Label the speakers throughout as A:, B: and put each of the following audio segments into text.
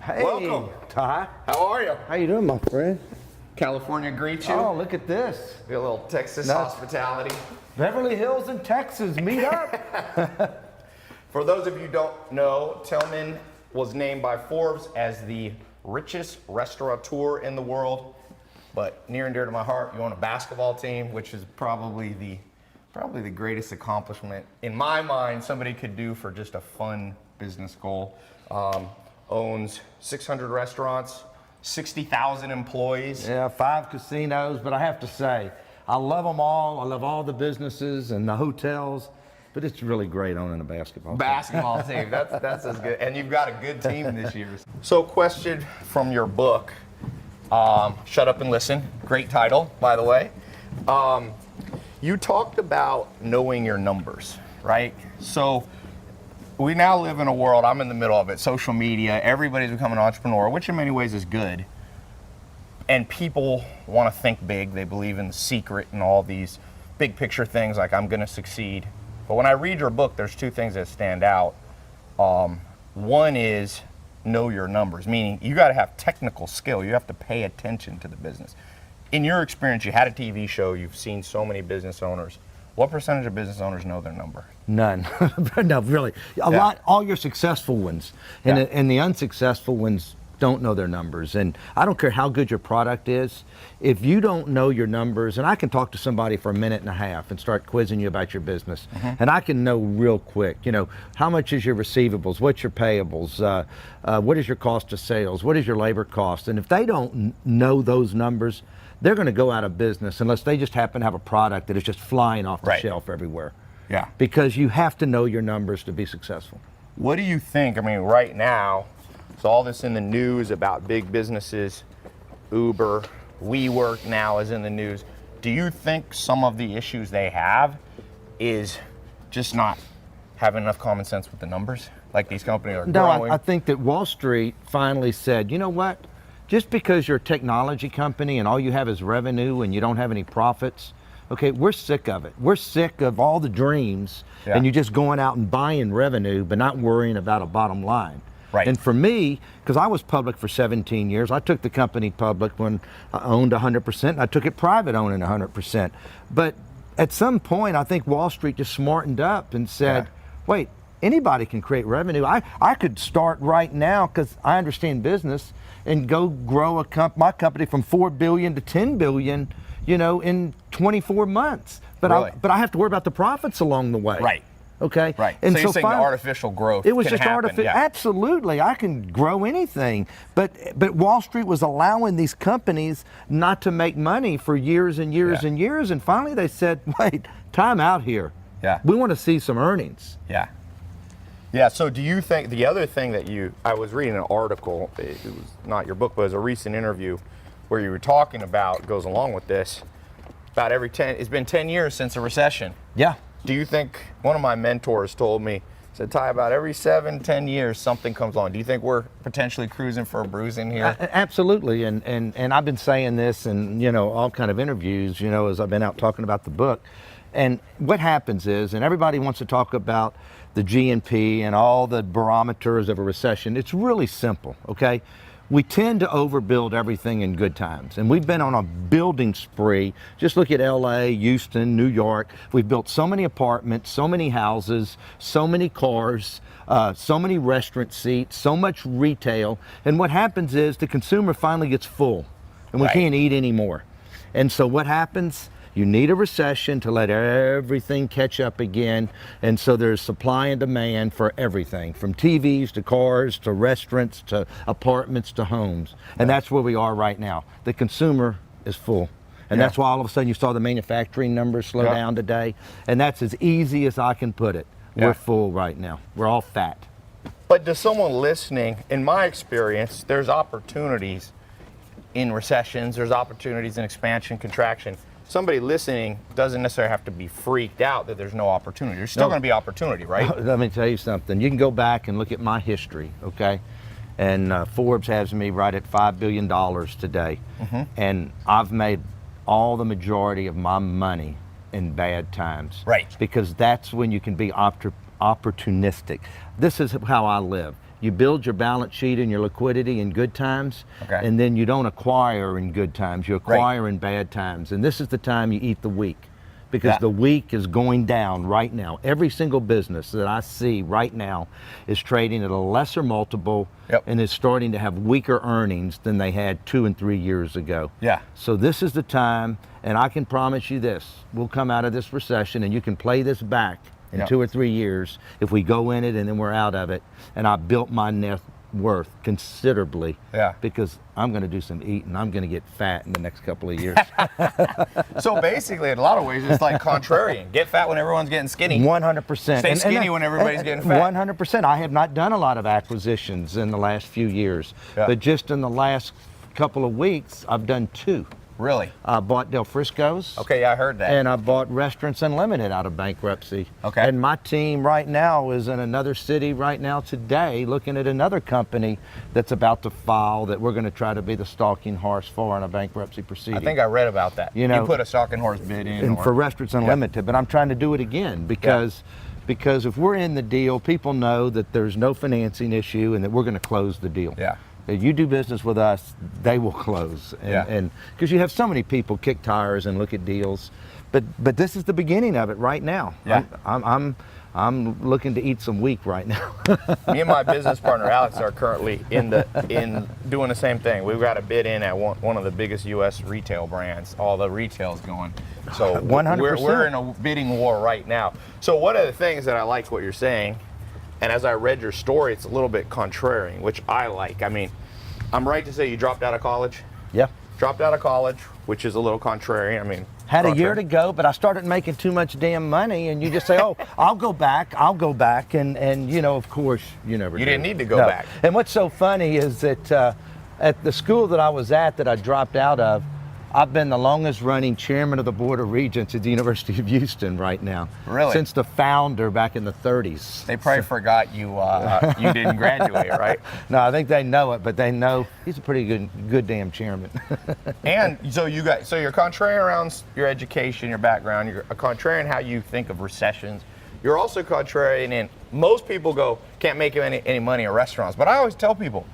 A: Hey,
B: Welcome.
A: Ty.
B: How are you?
A: How you doing, my friend?
B: California greets you.
A: Oh, look at this.
B: Be a little Texas
A: That's-
B: hospitality.
A: Beverly Hills in Texas, meet up.
B: For those of you who don't know, Tilman was named by Forbes as the richest restaurateur in the world. But near and dear to my heart, you own a basketball team, which is probably the greatest accomplishment in my mind somebody could do for just a fun business goal. Owns 600 restaurants, 60,000 employees.
A: Yeah, 5 casinos, but I have to say, I love them all. I love all the businesses and the hotels, but it's really great owning a basketball team.
B: Basketball team, that's as good. And you've got a good team this year. So question from your book, Shut Up and Listen, great title, by the way. You talked about knowing your numbers, right? So we now live in a world, I'm in the middle of it, social media, everybody's becoming an entrepreneur, which in many ways is good. And people want to think big, they believe in the secret and all these big picture things like I'm gonna succeed. But when I read your book, there's 2 things that stand out. One is know your numbers, meaning you gotta have technical skill, you have to pay attention to the business. In your experience, you had a TV show, you've seen so many business owners. What percentage of business owners know their number?
A: None. No, really. A lot, all your successful ones. And the unsuccessful ones don't know their numbers. And I don't care how good your product is, if you don't know your numbers, and I can talk to somebody for a minute and a half and start quizzing you about your business, and I can know real quick, you know, how much is your receivables, what's your payables, what is your cost of sales, what is your labor cost, and if they don't know those numbers, they're going to go out of business unless they just happen to have a product that is just flying off the shelf everywhere.
B: Yeah.
A: Because you have to know your numbers to be successful.
B: What do you think? I mean, right now, so all this in the news about big businesses, Uber, WeWork now is in the news. Do you think some of the issues they have is just not having enough common sense with the numbers? Like these companies are growing?
A: No, I think that Wall Street finally said, you know what? Just because you're a technology company and all you have is revenue and you don't have any profits, okay, we're sick of it. We're sick of all the dreams and you're just going out and buying revenue but not worrying about a bottom line.
B: Right.
A: And for me, because I was public for 17 years, I took the company public when I owned 100%, and I took it private owning 100%. But at some point, I think Wall Street just smartened up and said, wait, anybody can create revenue. I could start right now, because I understand business, and go grow my company from 4 billion to 10 billion, you know, in 24 months. But I have to worry about the profits along the way.
B: Right.
A: Okay.
B: Right.
A: And
B: so you're saying the artificial growth.
A: It was
B: can
A: just
B: happen.
A: artificial. Absolutely, I can grow anything. But Wall Street was allowing these companies not to make money for years and years and years. And finally, they said, "Wait, time out here.
B: Yeah.
A: We want to see some earnings."
B: Yeah. Yeah. So do you think the other thing that I was reading an article. It was not your book, but it was a recent interview where you were talking about goes along with this. About every 10. It's been 10 years since a recession.
A: Yeah.
B: Do you think, one of my mentors told me, said, Ty, about every 7-10 years something comes along. Do you think we're potentially cruising for a bruising here?
A: Absolutely, and I've been saying this in, you know, all kind of interviews, you know, as I've been out talking about the book. And what happens is, and everybody wants to talk about the GNP and all the barometers of a recession, it's really simple, okay? We tend to overbuild everything in good times. And we've been on a building spree. Just look at LA, Houston, New York. We've built so many apartments, so many houses, so many cars, so many restaurant seats, so much retail. And what happens is the consumer finally gets full and we can't eat anymore. And so what happens? You need a recession to let everything catch up again. And so there's supply and demand for everything, from TVs to cars to restaurants to apartments to homes. And that's where we are right now. The consumer is full. And that's why all of a sudden you saw the manufacturing numbers slow down today. And that's as easy as I can put it. We're full right now. We're all fat.
B: But to someone listening, in my experience, there's opportunities in recessions, there's opportunities in expansion, contraction. Somebody listening doesn't necessarily have to be freaked out that there's no opportunity. There's still going to be opportunity, right?
A: Let me tell you something. You can go back and look at my history, okay? And Forbes has me right at $5 billion today. And I've made all the majority of my money in bad times.
B: Right.
A: Because that's when you can be opportunistic. This is how I live. You build your balance sheet and your liquidity in good times,
B: Okay.
A: and then you don't acquire in good times. You acquire in bad times. And this is the time you eat the weak, because the weak is going down right now. Every single business that I see right now is trading at a lesser multiple and is starting to have weaker earnings than they had 2 and 3 years ago.
B: Yeah.
A: So this is the time, and I can promise you this, we'll come out of this recession and you can play this back in 2 or 3 years if we go in it and then we're out of it. And I built my net worth considerably because I'm going to do some eating. I'm going to get fat in the next couple of years.
B: So basically, in a lot of ways, it's like contrarian. Get fat when everyone's getting skinny.
A: 100%.
B: Stay skinny when everybody's getting fat.
A: 100%. I have not done a lot of acquisitions in the last few years, but just in the last couple of weeks, I've done 2.
B: Really?
A: I bought Del Frisco's.
B: Okay, yeah, I heard that.
A: And I bought Restaurants Unlimited out of bankruptcy.
B: Okay.
A: And my team right now is in another city right now today looking at another company that's about to file that we're going to try to be the stalking horse for in a bankruptcy proceeding.
B: I think I read about that. You put a stalking horse bid in.
A: For Restaurants Unlimited, but I'm trying to do it again because if we're in the deal, people know that there's no financing issue and that we're going to close the deal.
B: Yeah.
A: If you do business with us, they will close. And because you have so many people kick tires and look at deals, but this is the beginning of it right now.
B: Yeah.
A: I'm looking to eat some weak right now.
B: Me and my business partner Alex are currently in doing the same thing. We've got a bid in at one of the biggest U.S. retail brands. All the retail's going. So
A: 100%.
B: We're in a bidding war right now. So one of the things that I like what you're saying, and as I read your story, it's a little bit contrarian, which I like. I mean, I'm right to say you dropped out of college?
A: Yeah.
B: Dropped out of college, which is a little contrarian. I mean,
A: had a year to go, but I started making too much damn money, and you just say, oh, I'll go back, and you know, of course, you never
B: You
A: do.
B: didn't need to go back.
A: And what's so funny is that at the school that I was at that I dropped out of, I've been the longest running chairman of the Board of Regents at the University of Houston right now.
B: Really?
A: Since the founder back in the 30s.
B: They probably forgot you you didn't graduate, right?
A: No, I think they know it, but they know he's a pretty good damn chairman.
B: And so you're contrarian around your education, your background. You're a contrarian how you think of recessions. You're also contrarian in most people can't make any money at restaurants. But I always tell people,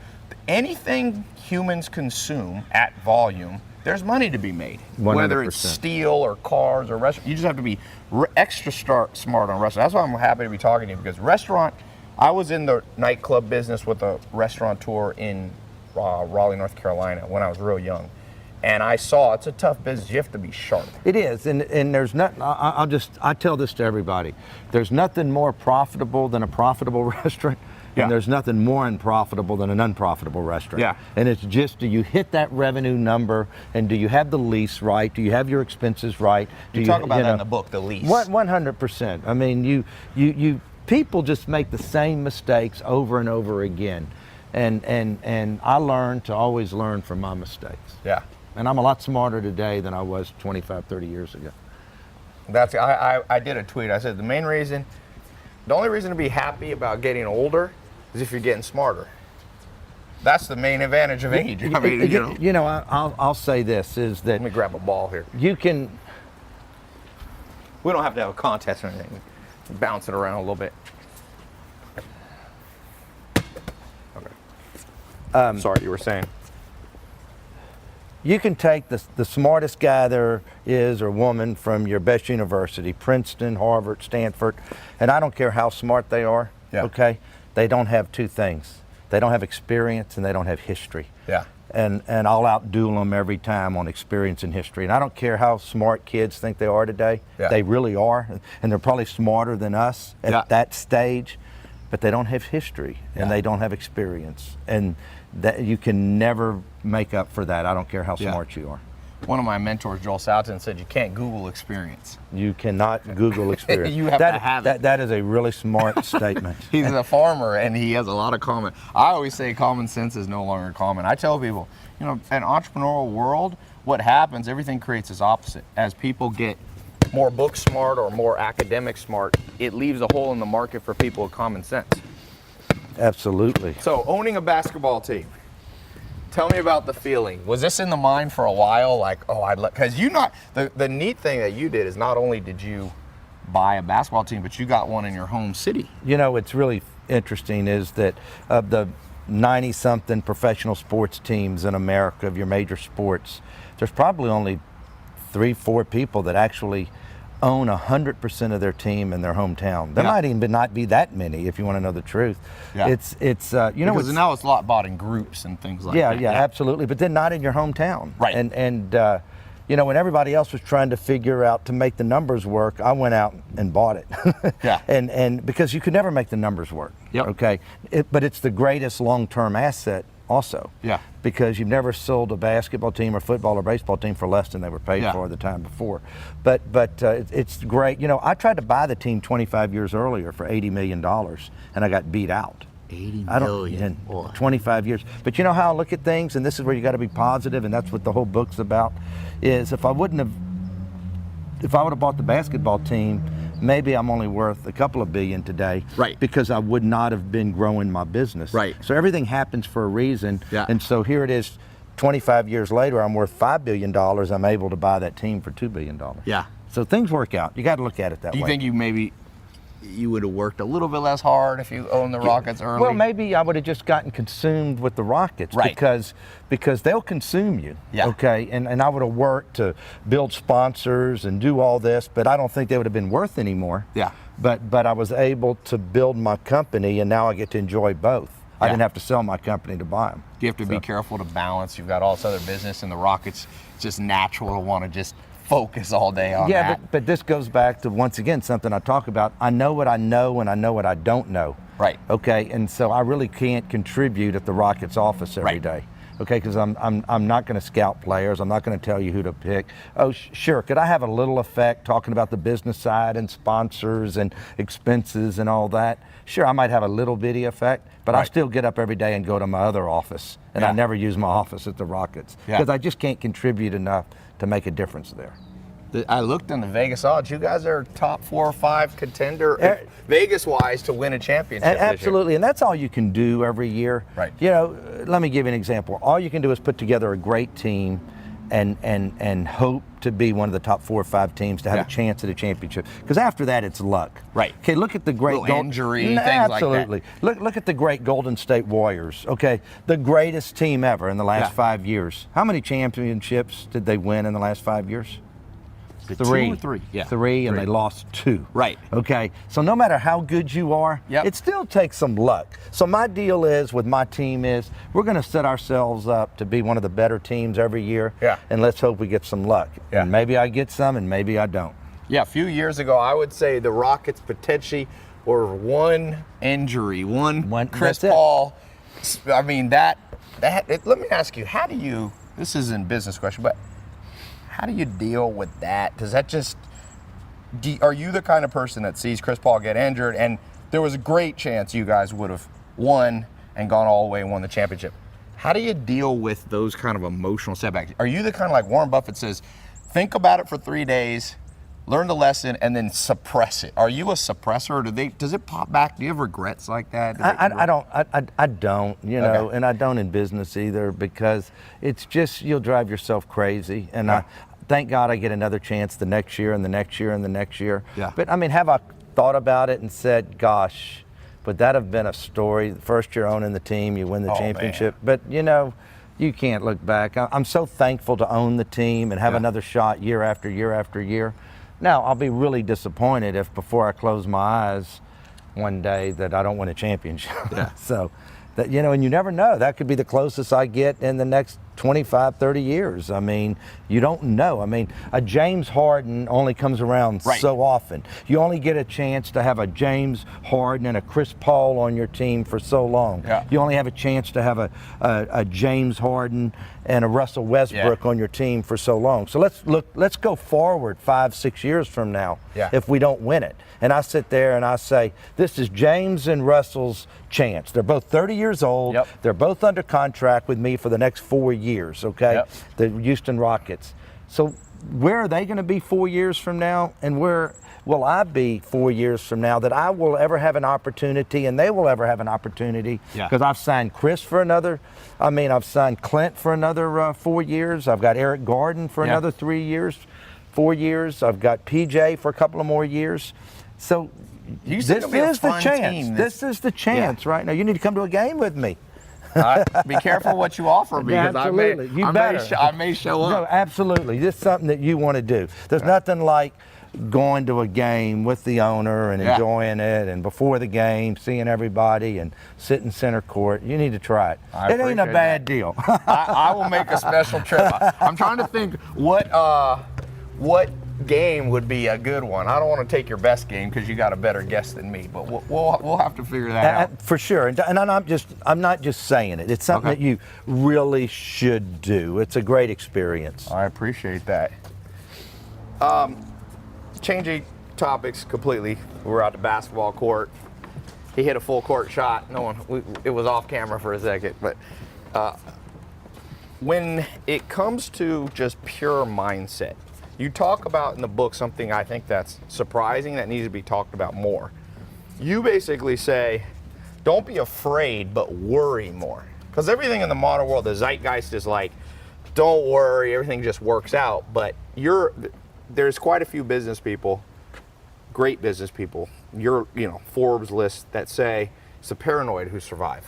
B: anything humans consume at volume, there's money to be made.
A: 100%.
B: Whether it's steel or cars or restaurant, you just have to be extra smart on restaurant. That's why I'm happy to be talking to you, because I was in the nightclub business with a restaurateur in Raleigh, North Carolina when I was real young. And I saw it's a tough business. You have to be sharp.
A: It is, and there's nothing. I tell this to everybody. There's nothing more profitable than a profitable restaurant, and there's nothing more unprofitable than an unprofitable restaurant.
B: Yeah.
A: And it's just, do you hit that revenue number, and do you have the lease right? Do you have your expenses right?
B: You talk about that in the book, the lease.
A: 100%. I mean, you people just make the same mistakes over and over again, and I learned to always learn from my mistakes.
B: Yeah.
A: And I'm a lot smarter today than I was 25, 30 years ago.
B: I did a tweet. I said the only reason to be happy about getting older is if you're getting smarter. That's the main advantage of age. I mean,
A: I'll say this is that.
B: Let me grab a ball here.
A: You can.
B: We don't have to have a contest or anything. Bounce it around a little bit. Okay. Sorry, you were saying.
A: You can take the smartest guy there is or woman from your best university, Princeton, Harvard, Stanford, and I don't care how smart they are, okay? They don't have 2 things. They don't have experience and they don't have history.
B: Yeah.
A: And I'll outduel them every time on experience and history. And I don't care how smart kids think they are today.
B: Yeah.
A: They really are, and they're probably smarter than us at that stage, but they don't have history and they don't have experience. And that you can never make up for that. I don't care how smart you are.
B: One of my mentors, Joel Salton, said you can't Google experience.
A: You cannot Google experience.
B: You have to have it.
A: That is a really smart statement.
B: He's a farmer and he has a lot of common. I always say common sense is no longer common. I tell people, in an entrepreneurial world, what happens, everything creates its opposite. As people get more book smart or more academic smart, it leaves a hole in the market for people with common sense.
A: Absolutely.
B: So owning a basketball team. Tell me about the feeling. Was this in the mind for a while? Like, because the neat thing that you did is not only did you buy a basketball team, but you got one in your home city.
A: You know, it's really interesting is that of the 90-something professional sports teams in America, of your major sports, there's probably only 3-4 people that actually own 100% of their team in their hometown. There might even not be that many, if you want to know the truth.
B: Yeah.
A: It's
B: because now it's a lot bought in groups and things like that.
A: Yeah, absolutely. But then not in your hometown.
B: Right.
A: And when everybody else was trying to figure out to make the numbers work, I went out and bought it.
B: Yeah.
A: And because you could never make the numbers work.
B: Yep.
A: Okay. But it's the greatest long-term asset also.
B: Yeah.
A: Because you've never sold a basketball team or football or baseball team for less than they were paid for the time before. But it's great. I tried to buy the team 25 years earlier for $80 million, and I got beat out.
B: 80
A: I don't,
B: million.
A: 25 years. But you know how I look at things, and this is where you got to be positive, and that's what the whole book's about, is if I would have bought the basketball team, maybe I'm only worth a couple of billion today.
B: Right.
A: Because I would not have been growing my business.
B: Right.
A: So everything happens for a reason.
B: Yeah.
A: And so here it is, 25 years later, I'm worth $5 billion. I'm able to buy that team for $2 billion.
B: Yeah.
A: So things work out. You got to look at it that way.
B: Do you think you would have worked a little bit less hard if you owned the Rockets early?
A: Well, maybe I would have just gotten consumed with the Rockets.
B: Right.
A: Because they'll consume you.
B: Yeah.
A: Okay. And I would have worked to build sponsors and do all this, but I don't think they would have been worth anymore.
B: Yeah.
A: But I was able to build my company, and now I get to enjoy both. I didn't have to sell my company to buy them.
B: You have to be careful to balance. You've got all this other business, and the Rockets, it's just natural to want to just focus all day on that.
A: Yeah, but this goes back to, once again, something I talk about. I know what I know, and I know what I don't know.
B: Right.
A: Okay, and so I really can't contribute at the Rockets office every day. Okay, because I'm not going to scout players. I'm not going to tell you who to pick. Oh, sure. Could I have a little effect talking about the business side and sponsors and expenses and all that? Sure, I might have a little bitty effect, but I still get up every day and go to my other office, and I never use my office at the Rockets because I just can't contribute enough to make a difference there.
B: I looked in the Vegas odds. You guys are top 4 or 5 contender, Vegas-wise, to win a championship this year.
A: Absolutely, and that's all you can do every year.
B: Right.
A: Let me give you an example. All you can do is put together a great team and hope to be one of the top 4 or 5 teams to have a chance at a championship. Because after that, it's luck.
B: Right.
A: Okay, look at the great
B: injury, things
A: absolutely.
B: like that.
A: Look at the great Golden State Warriors. Okay, the greatest team ever in the last 5 years. How many championships did they win in the last 5 years? 3.
B: 2 or 3? Yeah.
A: 3, and they lost 2.
B: Right.
A: Okay. So no matter how good you are, it still takes some luck. So my deal is with my team is we're going to set ourselves up to be one of the better teams every year.
B: Yeah.
A: And let's hope we get some luck.
B: Yeah.
A: And maybe I get some, and maybe I don't.
B: Yeah. A few years ago, I would say the Rockets potentially were one injury, one Chris Paul. I mean let me ask you, how do you? This isn't a business question, but how do you deal with that? Does that just, are you the kind of person that sees Chris Paul get injured and there was a great chance you guys would have won and gone all the way and won the championship? How do you deal with those kind of emotional setbacks? Are you the kind of like Warren Buffett says, think about it for 3 days, learn the lesson, and then suppress it? Are you a suppressor, or does it pop back? Do you have regrets like that?
A: I don't, and I don't in business either, because it's just, you'll drive yourself crazy. And thank God I get another chance the next year and the next year and the next year.
B: Yeah.
A: But I mean, have I thought about it and said, gosh, would that have been a story? The first year owning the team, you win the championship.
B: Man.
A: But you can't look back. I'm so thankful to own the team and have another shot year after year after year. Now, I'll be really disappointed if before I close my eyes one day that I don't win a championship.
B: Yeah.
A: So, and you never know. That could be the closest I get in the next 25, 30 years. I mean, you don't know. I mean, a James Harden only comes around so often. You only get a chance to have a James Harden and a Chris Paul on your team for so long.
B: Yeah.
A: You only have a chance to have a James Harden and a Russell Westbrook on your team for so long. So let's go forward 5, 6 years from now if we don't win it. And I sit there and I say, this is James and Russell's chance. They're both 30 years old.
B: Yep.
A: They're both under contract with me for the next 4 years, okay?
B: Yep.
A: The Houston Rockets. So where are they going to be 4 years from now? And where will I be 4 years from now that I will ever have an opportunity and they will ever have an opportunity? Because I've signed Chris for I've signed Clint for another 4 years. I've got Eric Garden for another 3 years, 4 years. I've got PJ for a couple of more years. So
B: You said
A: this
B: it'll be a
A: is the
B: fun
A: chance.
B: team.
A: This is the chance right now. You need to come to a game with me.
B: Be careful what you offer me, because
A: Absolutely.
B: I may show
A: No,
B: up.
A: absolutely. This is something that you want to do. There's nothing like going to a game with the owner and enjoying it, and before the game, seeing everybody and sitting center court. You need to try it. It ain't a bad deal.
B: I will make a special trip. I'm trying to think what game would be a good one. I don't want to take your best game because you got a better guess than me, but we'll have to figure that out.
A: For sure. And I'm not just saying it. It's something that you really should do. It's a great experience.
B: I appreciate that. Changing topics completely. We're out the basketball court. He hit a full court shot. It was off camera for a second, but when it comes to just pure mindset, you talk about in the book something I think that's surprising that needs to be talked about more. You basically say, don't be afraid, but worry more. Because everything in the modern world, the zeitgeist is like, don't worry, everything just works out. But there's quite a few business people, great business people, Forbes list that say it's the paranoid who survive.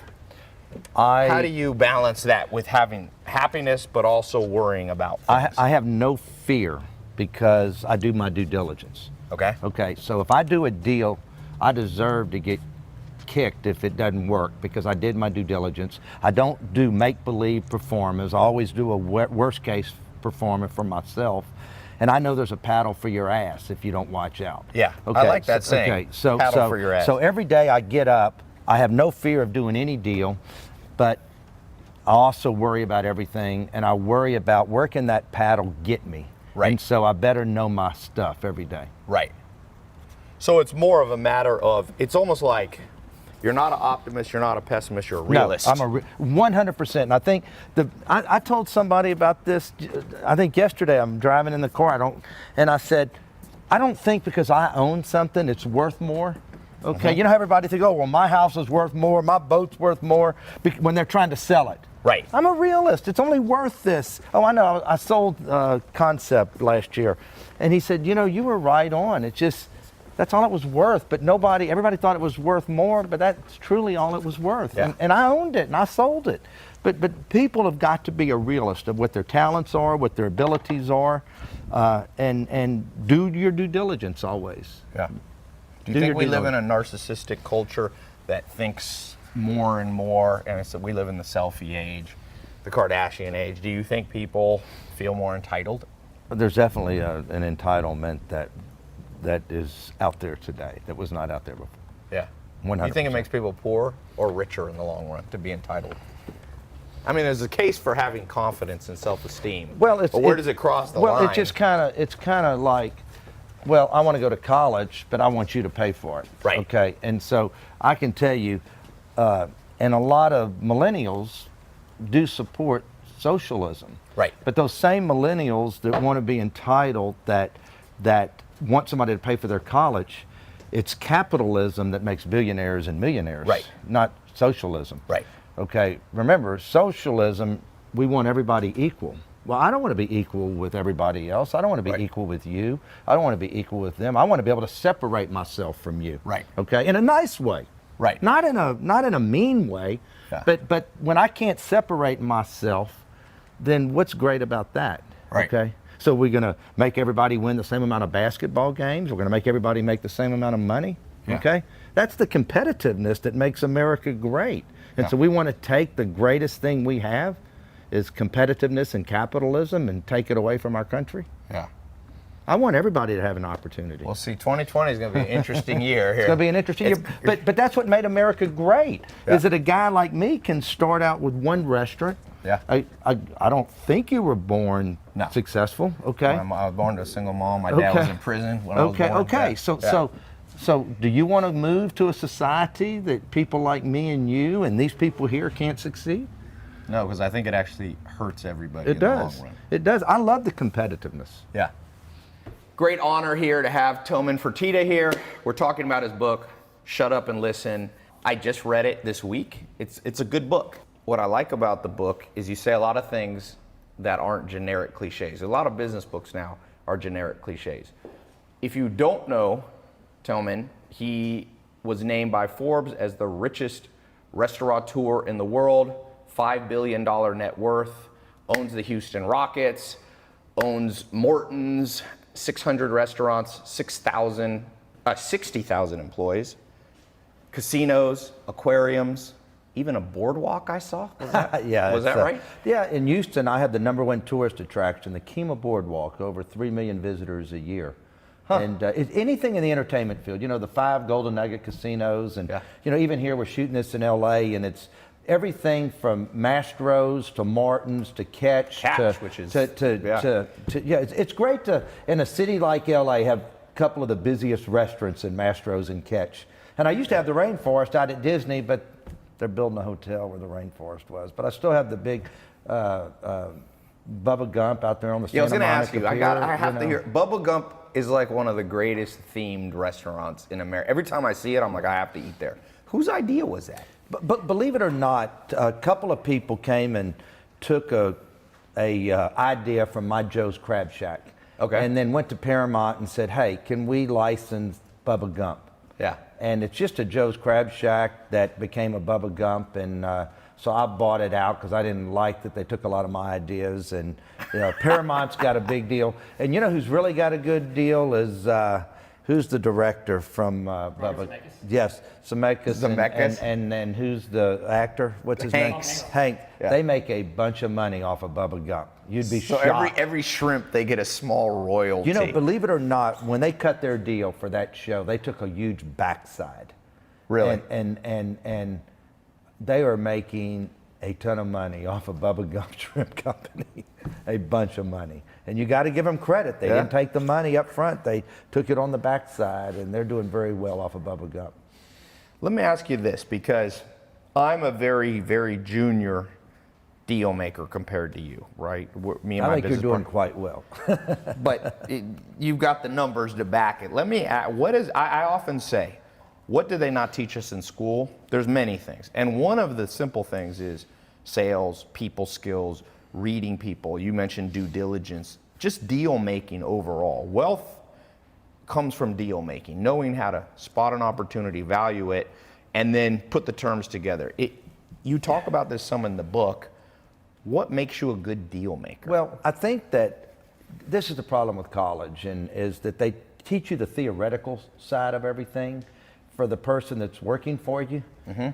B: How do you balance that with having happiness but also worrying about things?
A: I have no fear because I do my due diligence. Okay, so if I do a deal, I deserve to get kicked if it doesn't work because I did my due diligence. I don't do make-believe performance. I always do a worst-case performance for myself. And I know there's a paddle for your ass if you don't watch out.
B: Yeah, okay. I like that saying.
A: Okay, so
B: paddle for your ass.
A: So every day I get up, I have no fear of doing any deal, but I also worry about everything, and I worry about where can that paddle get me.
B: Right.
A: And so I better know my stuff every day.
B: Right. So it's more of a matter of, it's almost like you're not an optimist, you're not a pessimist, you're a realist.
A: No, I'm 100%. And I think I told somebody about this. I think yesterday I'm driving in the car. And I said, I don't think because I own something it's worth more. Okay, you know how everybody thinks, oh well, my house is worth more, my boat's worth more, when they're trying to sell it.
B: Right.
A: I'm a realist. It's only worth this. Oh, I know. I sold Concept last year, and he said, you were right on. It's just. That's all it was worth, but everybody thought it was worth more, but that's truly all it was worth.
B: Yeah.
A: And I owned it and I sold it. But people have got to be a realist of what their talents are, what their abilities are, and do your due diligence always.
B: Yeah. Do you think we live in a narcissistic culture that thinks more and more, and we live in the selfie age, the Kardashian age? Do you think people feel more entitled?
A: There's definitely an entitlement that is out there today that was not out there before.
B: Yeah.
A: 100%.
B: Do you think it makes people poor or richer in the long run to be entitled? I mean, there's a case for having confidence and self-esteem.
A: Well,
B: but where does it cross the line?
A: Well, it's kind of like, well, I want to go to college, but I want you to pay for it.
B: Right.
A: Okay. And so I can tell you, and a lot of millennials do support socialism.
B: Right.
A: But those same millennials that want to be entitled, that want somebody to pay for their college, it's capitalism that makes billionaires and millionaires,
B: right?
A: Not socialism,
B: right?
A: Okay, remember, socialism, we want everybody equal. Well, I don't want to be equal with everybody else. I don't want to be equal with you. I don't want to be equal with them. I want to be able to separate myself from you,
B: right?
A: Okay, in a nice way,
B: right?
A: Not in a mean way, but when I can't separate myself, then what's great about that?
B: Right.
A: Okay. So we're going to make everybody win the same amount of basketball games. We're going to make everybody make the same amount of money.
B: Yeah.
A: Okay? That's the competitiveness that makes America great. And so we want to take the greatest thing we have is competitiveness and capitalism and take it away from our country.
B: Yeah.
A: I want everybody to have an opportunity.
B: Well, see, 2020 is going to be an interesting year here.
A: It's going to be an interesting year. But that's what made America great, is that a guy like me can start out with one restaurant.
B: Yeah.
A: I don't think you were born successful, okay?
B: I was born to a single mom. My dad was in prison when I was born.
A: Okay. So do you want to move to a society that people like me and you and these people here can't succeed?
B: No, because I think it actually hurts everybody
A: in the long run. It does. I love the competitiveness.
B: Yeah. Great honor here to have Tilman Fertitta here. We're talking about his book, Shut Up and Listen. I just read it this week. It's a good book. What I like about the book is you say a lot of things that aren't generic cliches. A lot of business books now are generic cliches. If you don't know Tilman, He was named by Forbes as the richest restaurateur in the world, $5 billion net worth, owns the Houston Rockets, owns Morton's, 600 restaurants, 60,000 employees, casinos, aquariums, even a boardwalk I saw. Was that,
A: yeah,
B: was that right?
A: Yeah, in Houston, I have the #1 tourist attraction, the Kima Boardwalk, over 3 million visitors a year.
B: Huh.
A: And anything in the entertainment field, you know, the 5 Golden Nugget casinos, and you know, even here we're shooting this in LA, and it's everything from Mastro's to Martin's to Catch
B: which is
A: it's great to in a city like LA have a couple of the busiest restaurants in Mastro's and Catch. And I used to have the rainforest out at Disney, but they're building a hotel where the rainforest was. But I still have the big Bubba Gump out there on the Santa
B: I was going to ask
A: Monica
B: you.
A: Pier,
B: I have to hear. Bubba Gump is like one of the greatest themed restaurants in America. Every time I see it, I'm like, I have to eat there. Whose idea was that?
A: But believe it or not, a couple of people came and took a idea from My Joe's Crab Shack.
B: Okay.
A: And then went to Paramount and said, hey, can we license Bubba Gump?
B: Yeah.
A: And it's just a Joe's Crab Shack that became a Bubba Gump, and so I bought it out because I didn't like that they took a lot of my ideas. And you know, Paramount's got a big deal, and you know who's really got a good deal is who's the director from Bubba?
C: Zemeckis?
A: Yes, Zemeckis.
B: Zemeckis.
A: And who's the actor? What's his
B: Hanks.
A: name? Hank.
B: Yeah.
A: They make a bunch of money off of Bubba Gump. You'd be
B: So
A: shocked.
B: every shrimp, they get a small royalty.
A: You know, believe it or not, when they cut their deal for that show, they took a huge backside.
B: Really?
A: And they are making a ton of money off of Bubba Gump Shrimp Company, a bunch of money. And you got to give them credit. They didn't take the money up front. They took it on the backside, and they're doing very well off of Bubba Gump.
B: Let me ask you this, because I'm a very, very junior deal maker compared to you, right? Me and
A: I
B: my
A: think you're
B: business
A: doing
B: partner.
A: quite well.
B: But you've got the numbers to back it. Let me ask, I often say, what do they not teach us in school? There's many things. And one of the simple things is sales, people skills, reading people. You mentioned due diligence, just deal making overall. Wealth comes from deal making, knowing how to spot an opportunity, value it, and then put the terms together. You talk about this some in the book. What makes you a good deal maker?
A: Well, I think that this is the problem with college, and is that they teach you the theoretical side of everything for the person that's working for you,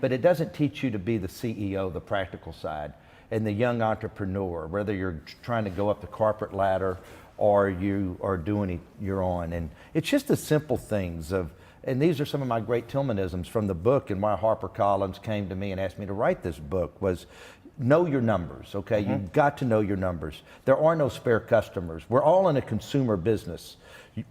A: but it doesn't teach you to be the CEO, the practical side, and the young entrepreneur, whether you're trying to go up the corporate ladder or you are doing it your own. And it's just the simple things of, and these are some of my great Tilmanisms from the book, and why HarperCollins came to me and asked me to write this book was, know your numbers, okay? You've got to know your numbers. There are no spare customers. We're all in a consumer business.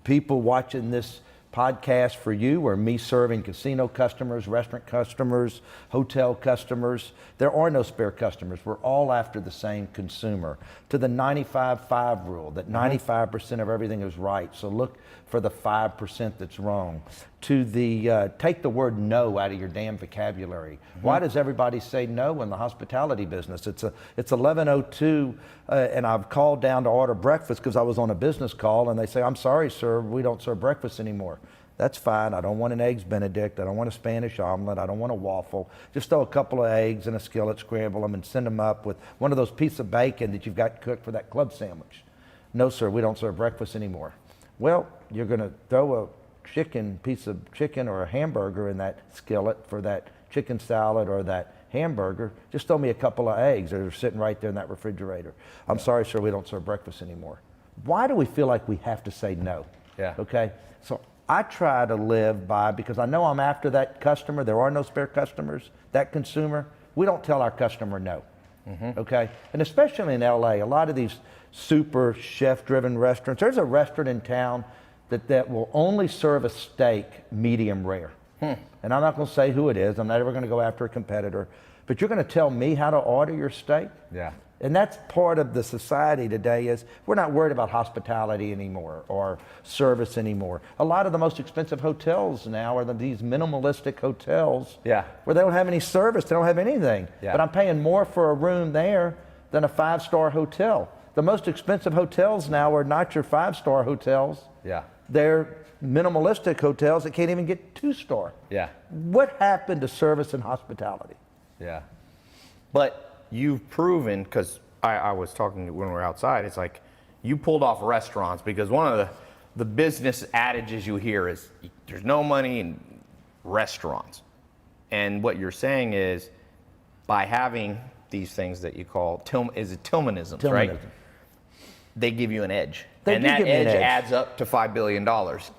A: People watching this podcast for you or me serving casino customers, restaurant customers, hotel customers. There are no spare customers. We're all after the same consumer. To the 95-5 rule, that 95% of everything is right. So look for the 5% that's wrong. To the take the word no out of your damn vocabulary. Why does everybody say no in the hospitality business? It's 11:02 and I've called down to order breakfast because I was on a business call, and they say, I'm sorry, sir, we don't serve breakfast anymore. That's fine. I don't want an eggs Benedict. I don't want a Spanish omelet. I don't want a waffle. Just throw a couple of eggs in a skillet, scramble them, and send them up with one of those pieces of bacon that you've got cooked for that club sandwich. No, sir, we don't serve breakfast anymore. Well, you're going to throw a piece of chicken or a hamburger in that skillet for that chicken salad or that hamburger. Just throw me a couple of eggs that are sitting right there in that refrigerator. I'm sorry, sir, we don't serve breakfast anymore. Why do we feel like we have to say no?
B: Yeah.
A: Okay, so I try to live by, because I know I'm after that customer. There are no spare customers. That consumer, we don't tell our customer no. Okay, and especially in LA, a lot of these super chef-driven restaurants. There's a restaurant in town that will only serve a steak medium rare. And I'm not going to say who it is. I'm not ever going to go after a competitor. But you're going to tell me how to order your steak?
B: Yeah.
A: And that's part of the society today, is we're not worried about hospitality anymore or service anymore. A lot of the most expensive hotels now are these minimalistic hotels where they don't have any service, they don't have anything. But I'm paying more for a room there than a 5-star hotel. The most expensive hotels now are not your 5-star hotels. they're minimalistic hotels that can't even get 2-star.
B: Yeah.
A: What happened to service and hospitality?
B: Yeah. But you've proven, because I was talking when we were outside, it's like you pulled off restaurants, because one of the business adages you hear is there's no money in restaurants. And what you're saying is by having these things that you call Tilmanisms, right? They give you an edge. And that edge adds up to $5 billion.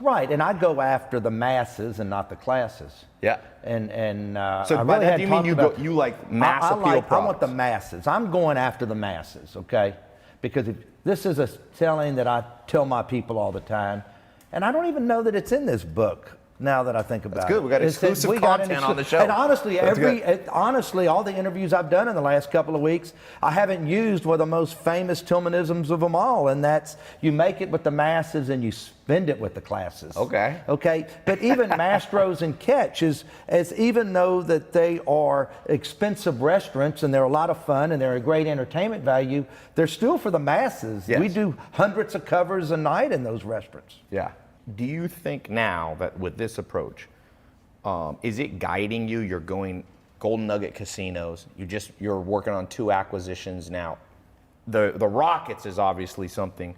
A: Right, and I go after the masses and not the classes.
B: Yeah.
A: So
B: by that, do you mean you like mass appeal products?
A: I want the masses. I'm going after the masses, okay? Because this is a telling that I tell my people all the time, and I don't even know that it's in this book. Now that I think about it,
B: that's good. We got exclusive content on the show.
A: And honestly, all the interviews I've done in the last couple of weeks, I haven't used one of the most famous Tilmanisms of them all, and that's you make it with the masses and you spend it with the classes.
B: Okay.
A: Okay. But even Mastro's and Catch is even though that they are expensive restaurants and they're a lot of fun and they're a great entertainment value, they're still for the masses.
B: Yes.
A: We do hundreds of covers a night in those restaurants.
B: Yeah. Do you think now that with this approach, is it guiding you? You're going Golden Nugget casinos. You're working on 2 acquisitions now. The Rockets is obviously something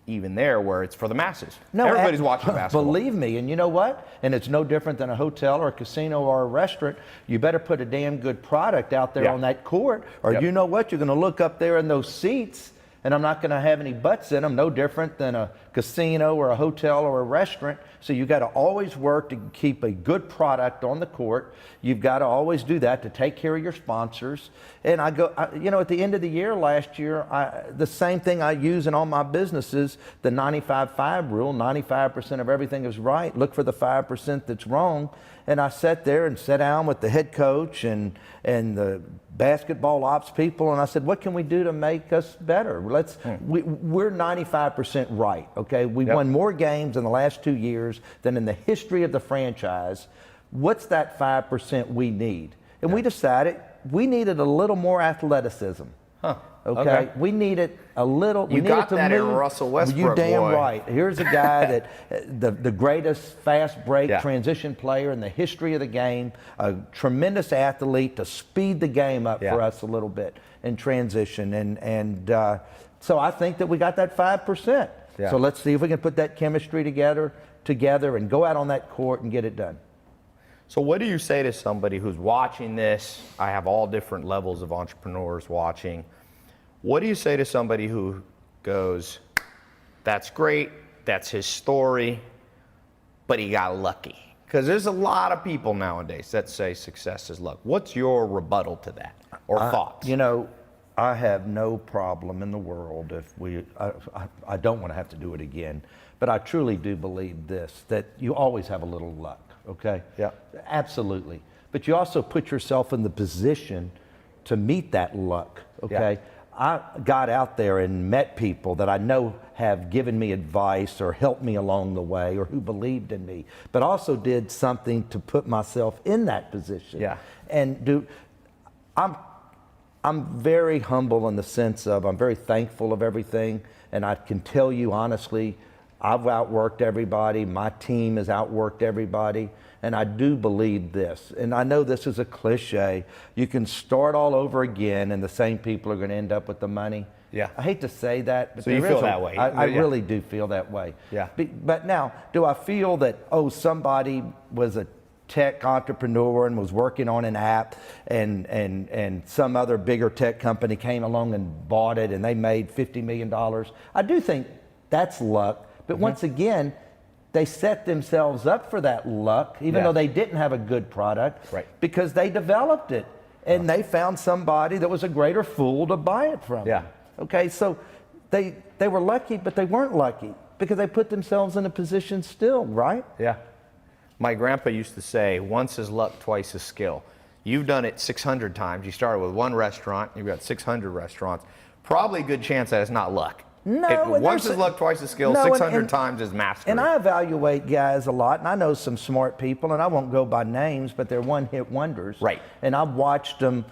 B: even there where it's for the masses. No, everybody's watching basketball.
A: Believe me, and you know what? And it's no different than a hotel or a casino or a restaurant. You better put a damn good product out there on that court, or you know what? You're going to look up there in those seats, and I'm not going to have any butts in them, no different than a casino or a hotel or a restaurant. So you got to always work to keep a good product on the court. You've got to always do that to take care of your sponsors. And at the end of the year last year, the same thing I use in all my businesses, the 95-5 rule, 95% of everything is right. Look for the 5% that's wrong. And I sat there and sat down with the head coach and the basketball ops people, and I said, what can we do to make us better? We're 95% right, okay? We won more games in the last 2 years than in the history of the franchise. What's that 5% we need? And we decided we needed a little more athleticism. Okay. We needed a little.
B: You got that in Russell Westbrook.
A: You damn right. Here's a guy that the greatest fast break transition player in the history of the game, a tremendous athlete to speed the game up for us a little bit in transition. So I think that we got that 5%. So let's see if we can put that chemistry together and go out on that court and get it done.
B: So what do you say to somebody who's watching this? I have all different levels of entrepreneurs watching. What do you say to somebody who goes, that's great, that's his story, but he got lucky? Because there's a lot of people nowadays that say success is luck. What's your rebuttal to that or thoughts?
A: I have no problem in the world if I don't want to have to do it again, but I truly do believe this, that you always have a little luck. Okay?
B: Yeah.
A: Absolutely. But you also put yourself in the position to meet that luck. Okay? Yeah. I got out there and met people that I know have given me advice or helped me along the way or who believed in me, but also did something to put myself in that position.
B: Yeah.
A: And I'm very humble in the sense of I'm very thankful of everything, and I can tell you honestly, I've outworked everybody. My team has outworked everybody. And I do believe this. And I know this is a cliche. You can start all over again and the same people are going to end up with the money.
B: Yeah.
A: I hate to say that. But
B: so you feel that way?
A: I really do feel that way.
B: Yeah.
A: But now, do I feel that, somebody was a tech entrepreneur and was working on an app and some other bigger tech company came along and bought it and they made $50 million? I do think that's luck. But once again, they set themselves up for that luck, even though they didn't have a good product, because they developed it and they found somebody that was a greater fool to buy it from.
B: Yeah.
A: Okay, so they were lucky, but they weren't lucky because they put themselves in a position still, right?
B: Yeah. My grandpa used to say, once is luck, twice is skill. You've done it 600 times. You started with one restaurant, you've got 600 restaurants. Probably a good chance that it's not luck.
A: No,
B: once is luck, twice is skill, 600 times is mastery.
A: And I evaluate guys a lot, and I know some smart people, and I won't go by names, but they're one-hit wonders.
B: Right.
A: And I've watched them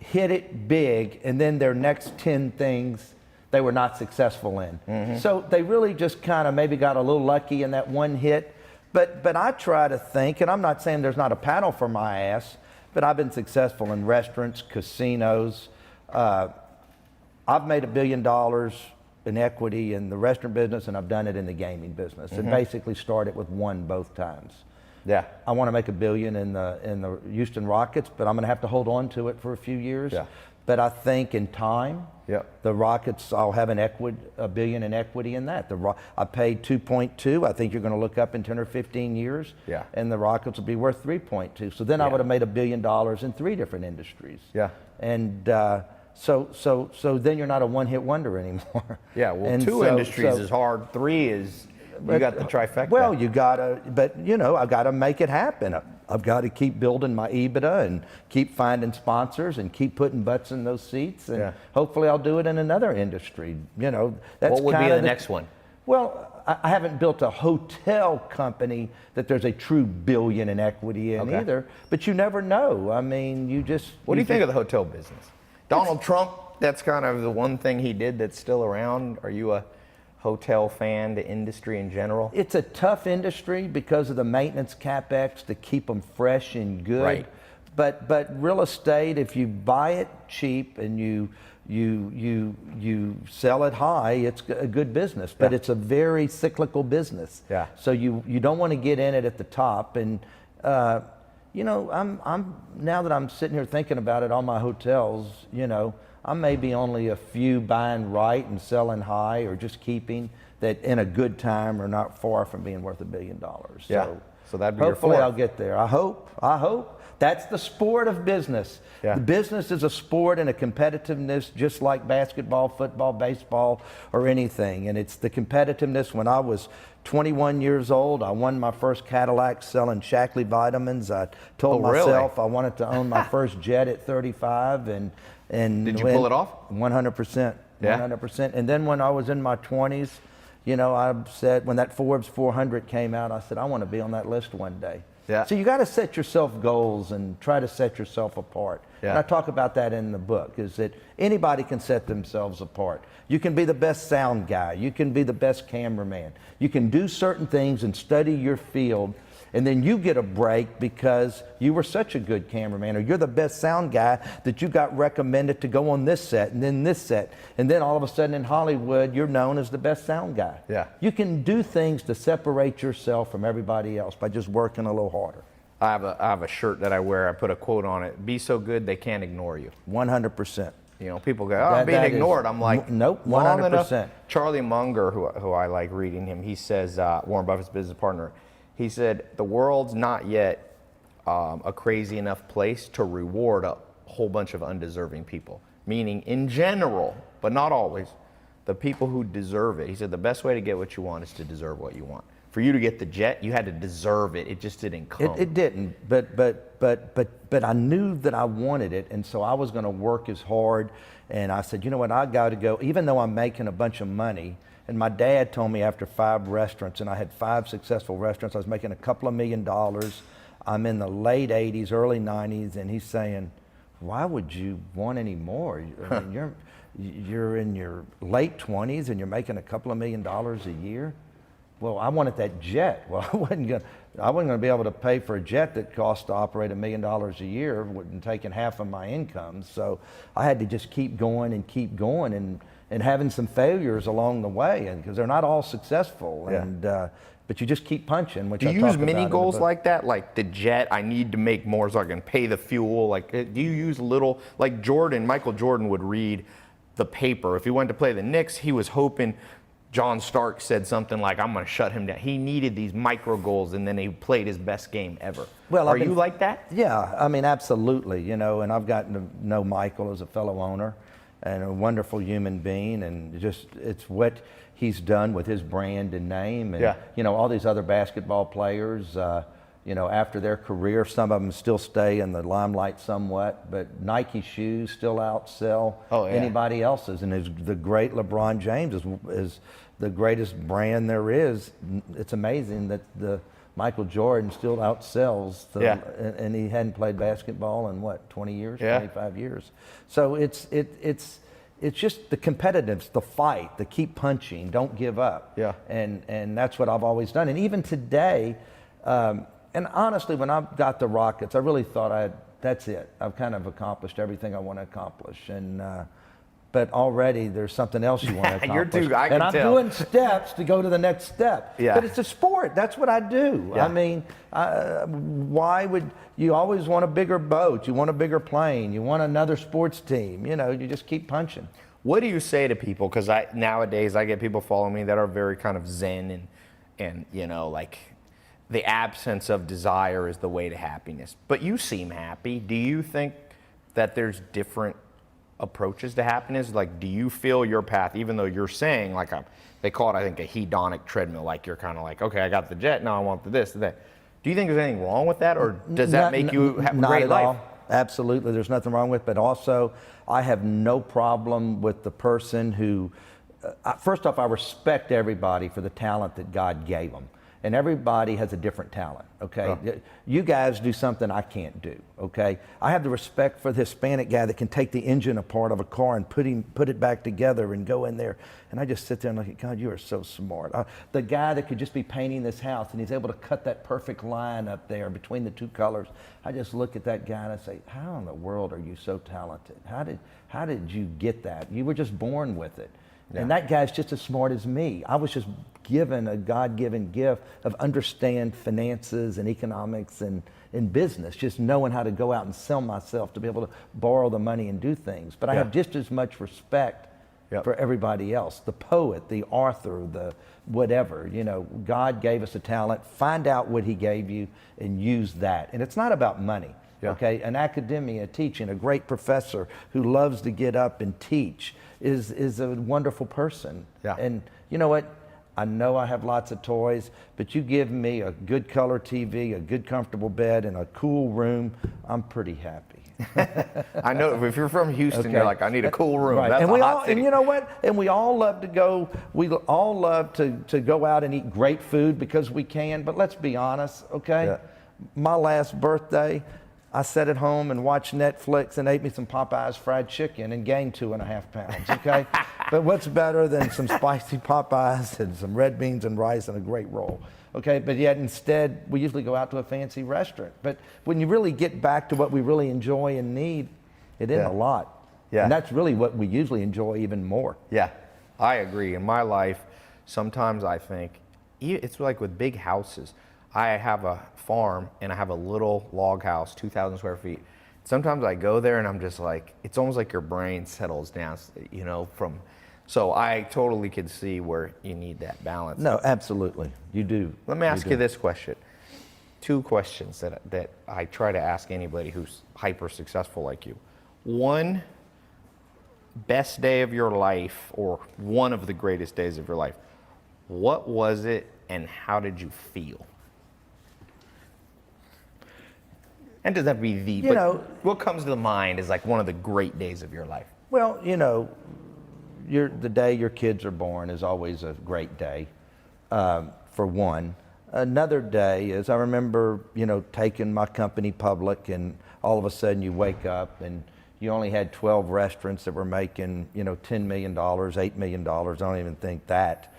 A: hit it big, and then their next 10 things they were not successful in. So they really just kind of maybe got a little lucky in that one hit. But I try to think, and I'm not saying there's not a paddle for my ass, but I've been successful in restaurants, casinos. I've made $1 billion in equity in the restaurant business, and I've done it in the gaming business. It basically started with one both times.
B: Yeah.
A: I want to make $1 billion in the Houston Rockets, but I'm going to have to hold on to it for a few years.
B: Yeah.
A: But I think in time, the Rockets, I'll have $1 billion in equity in that. I paid 2.2. I think you're going to look up in 10 or 15 years, and the Rockets will be worth 3.2. So then I would have made $1 billion in 3 different industries.
B: Yeah.
A: And so then you're not a one-hit wonder anymore.
B: Yeah. Well,
A: and
B: 2 industries is hard. 3 is you got the trifecta.
A: Well, you gotta, but I've got to make it happen. I've got to keep building my EBITDA and keep finding sponsors and keep putting butts in those seats, and hopefully I'll do it in another industry. That's
B: what would be the next one?
A: Well, I haven't built a hotel company that there's a true $1 billion in equity in either, but you never know. I mean,
B: What do you think of the hotel business? Donald Trump, that's kind of the one thing he did that's still around. Are you a hotel fan, the industry in general?
A: It's a tough industry because of the maintenance capex to keep them fresh and good.
B: Right.
A: But real estate, if you buy it cheap and you sell it high, it's a good business. But it's a very cyclical business.
B: Yeah.
A: So you don't want to get in it at the top. And I'm now that I'm sitting here thinking about it, all my hotels, I may be only a few buying right and selling high, or just keeping that in a good time are not far from being worth $1 billion.
B: So that'd be your
A: hopefully
B: fourth.
A: I'll get there. I hope. That's the sport of business.
B: Yeah.
A: The business is a sport and a competitiveness, just like basketball, football, baseball, or anything. And it's the competitiveness. When I was 21 years old, I won my first Cadillac selling Shackley vitamins. I told myself I wanted to own my first jet at 35, and
B: did you pull it off?
A: 100%.
B: Yeah.
A: 100%. And then when I was in my 20s, I said, when that Forbes 400 came out, I said, I want to be on that list one day.
B: Yeah.
A: So you got to set yourself goals and try to set yourself apart.
B: Yeah.
A: And I talk about that in the book, is that anybody can set themselves apart. You can be the best sound guy. You can be the best cameraman. You can do certain things and study your field, and then you get a break because you were such a good cameraman, or you're the best sound guy that you got recommended to go on this set and then this set. And then all of a sudden in Hollywood, you're known as the best sound guy.
B: Yeah.
A: You can do things to separate yourself from everybody else by just working a little harder.
B: I have a shirt that I wear. I put a quote on it: "Be so good they can't ignore you."
A: 100%.
B: People go, "Oh, I'm being ignored." I'm like,
A: nope,
B: long
A: 100%.
B: enough. Charlie Munger, who I like reading him, he says, Warren Buffett's business partner, he said, the world's not yet a crazy enough place to reward a whole bunch of undeserving people. Meaning, in general, but not always, the people who deserve it. He said the best way to get what you want is to deserve what you want. For you to get the jet, you had to deserve it. It just didn't come.
A: It didn't, but I knew that I wanted it, and so I was going to work as hard. And I said, you know what, I got to go, even though I'm making a bunch of money. And my dad told me after 5 restaurants, and I had 5 successful restaurants, I was making a couple of $1 million. I'm in the late 80s, early 90s, and he's saying, why would you want any more? I mean, you're in your late 20s and you're making a couple of $1 million a year. Well, I wanted that jet. Well, I wasn't going to be able to pay for a jet that cost to operate $1 million a year, and taking half of my income. So I had to just keep going and having some failures along the way, and because they're not all successful.
B: Yeah.
A: And but you just keep punching. Which
B: do
A: I
B: you
A: talk
B: use
A: about
B: mini
A: in the
B: goals
A: book.
B: like that? Like the jet, I need to make more so I can pay the fuel. Like, do you use little, like Michael Jordan would read the paper. If he went to play the Knicks, he was hoping John Stark said something like, I'm going to shut him down. He needed these micro goals, and then he played his best game ever.
A: Well,
B: are you like that?
A: Yeah, I mean, absolutely. And I've gotten to know Michael as a fellow owner and a wonderful human being, and just it's what he's done with his brand and name. And, all these other basketball players, after their career, some of them still stay in the limelight somewhat, but Nike shoes still outsell anybody else's. And the great LeBron James is the greatest brand there is. It's amazing that the Michael Jordan still outsells, and he hadn't played basketball in 20 years, 25 years. So it's it's just the competitiveness, the fight, the keep punching, don't give up.
B: Yeah.
A: And that's what I've always done. And even today, and honestly, when I got the Rockets, I really thought that's it. I've kind of accomplished everything I want to accomplish. And but already there's something else you want to accomplish.
B: I can
A: I'm
B: tell.
A: doing steps to go to the next step.
B: Yeah.
A: But it's a sport. That's what I do.
B: Yeah.
A: I mean, why would you always want a bigger boat? You want a bigger plane. You want another sports team. You know, you just keep punching.
B: What do you say to people? Because nowadays I get people following me that are very kind of zen and you know, like the absence of desire is the way to happiness. But you seem happy. Do you think that there's different approaches to happiness? Like, do you feel your path, even though you're saying like they call it, I think, a hedonic treadmill, like you're kind of like, okay, I got the jet, now I want the this, that. Do you think there's anything wrong with that, or does that make you have a great life?
A: All. Absolutely, there's nothing wrong with it. But also, I have no problem with the person who, first off, I respect everybody for the talent that God gave them. And everybody has a different talent, okay?
B: Oh.
A: You guys do something I can't do, okay? I have the respect for the Hispanic guy that can take the engine apart of a car and put it back together and go in there. And I just sit there and look at, God, you are so smart. The guy that could just be painting this house and he's able to cut that perfect line up there between the two colors. I just look at that guy and I say, how in the world are you so talented? How did you get that? You were just born with it. Yeah. And that guy's just as smart as me. I was just given a God-given gift of understand finances and economics and in business, just knowing how to go out and sell myself to be able to borrow the money and do things. But I have just as much respect for everybody else, the poet, the author, the whatever. You know, God gave us a talent. Find out what he gave you and use that. And it's not about money. Yeah. Okay, an academia teaching, a great professor who loves to get up and teach is a wonderful person. Yeah. And you know what? I know I have lots of toys, but you give me a good color TV, a good comfortable bed, and a cool room, I'm pretty happy.
B: I know if you're from Houston, you're like, I need a cool room.
A: Right.
B: That's
A: and
B: a
A: we
B: hot
A: all,
B: city.
A: and you know what? And we all love to go. We all love to go out and eat great food because we can. But let's be honest, okay? Yeah. My last birthday, I sat at home and watched Netflix and ate me some Popeyes fried chicken and gained 2.5 pounds, okay? But what's better than some spicy Popeyes and some red beans and rice and a great roll, okay? But yet instead, we usually go out to a fancy restaurant. But when you really get back to what we really enjoy and need, it isn't a lot. Yeah. And that's really what we usually enjoy even more.
B: Yeah, I agree. In my life, sometimes I think, it's like with big houses. I have a farm and I have a little log house, 2,000 square feet. Sometimes I go there and I'm just like, it's almost like your brain settles down, you know, so I totally can see where you need that balance.
A: No, absolutely, you do.
B: Let me ask you this question. 2 questions that I try to ask anybody who's hyper successful like you. 1, best day of your life or one of the greatest days of your life. What was it and how did you feel? And does that be
A: you know,
B: what comes to the mind is like one of the great days of your life?
A: Well, you know, the day your kids are born is always a great day, for one. Another day is I remember, you know, taking my company public and all of a sudden you wake up and you only had 12 restaurants that were making, you know, $10 million, $8 million. I don't even think that.